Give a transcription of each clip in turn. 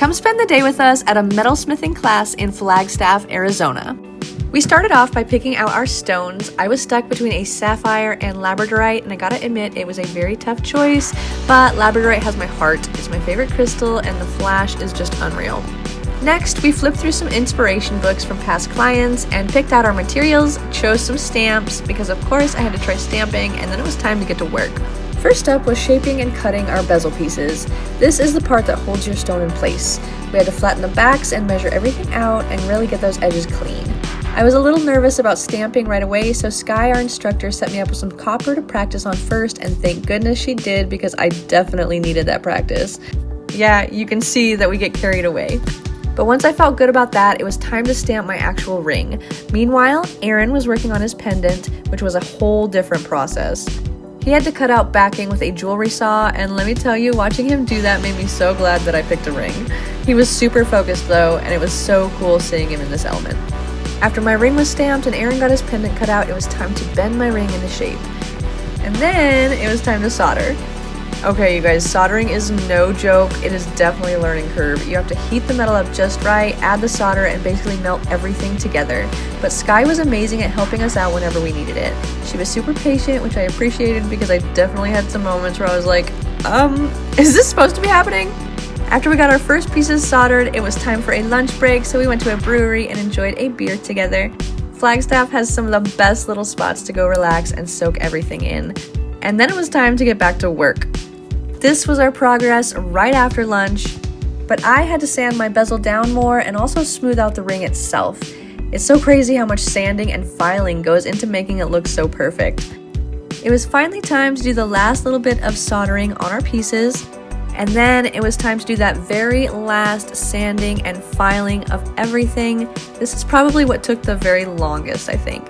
Come spend the day with us at a metalsmithing class in Flagstaff, Arizona. We started off by picking out our stones. I was stuck between a sapphire and labradorite, and I gotta admit it was a very tough choice, but labradorite has my heart. It's my favorite crystal, and the flash is just unreal. Next, we flipped through some inspiration books from past clients and picked out our materials, chose some stamps, because of course I had to try stamping, and then it was time to get to work. First up was shaping and cutting our bezel pieces. This is the part that holds your stone in place. We had to flatten the backs and measure everything out and really get those edges clean. I was a little nervous about stamping right away, so Sky, our instructor, set me up with some copper to practice on first, and thank goodness she did because I definitely needed that practice. Yeah, you can see that we get carried away. But once I felt good about that, it was time to stamp my actual ring. Meanwhile, Aaron was working on his pendant, which was a whole different process. He had to cut out backing with a jewelry saw, and let me tell you, watching him do that made me so glad that I picked a ring. He was super focused though, and it was so cool seeing him in this element. After my ring was stamped and Aaron got his pendant cut out, it was time to bend my ring into shape. And then it was time to solder. Okay, you guys, soldering is no joke. It is definitely a learning curve. You have to heat the metal up just right, add the solder, and basically melt everything together. But Sky was amazing at helping us out whenever we needed it. She was super patient, which I appreciated because I definitely had some moments where I was like, is this supposed to be happening? After we got our first pieces soldered, it was time for a lunch break, so we went to a brewery and enjoyed a beer together. Flagstaff has some of the best little spots to go relax and soak everything in. And then it was time to get back to work. This was our progress right after lunch, but I had to sand my bezel down more and also smooth out the ring itself. It's so crazy how much sanding and filing goes into making it look so perfect. It was finally time to do the last little bit of soldering on our pieces, and then it was time to do that very last sanding and filing of everything. This is probably what took the very longest, I think.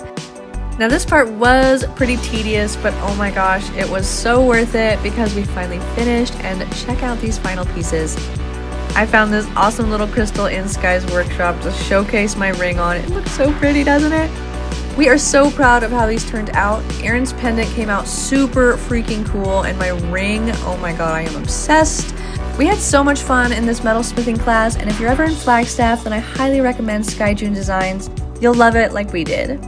Now this part was pretty tedious, but oh my gosh, it was so worth it because we finally finished, and check out these final pieces. I found this awesome little crystal in Sky's workshop to showcase my ring on. It looks so pretty, doesn't it? We are so proud of how these turned out. Aaron's pendant came out super freaking cool, and my ring, oh my god, I am obsessed. We had so much fun in this metalsmithing class, and if you're ever in Flagstaff, then I highly recommend Sky June Designs. You'll love it like we did.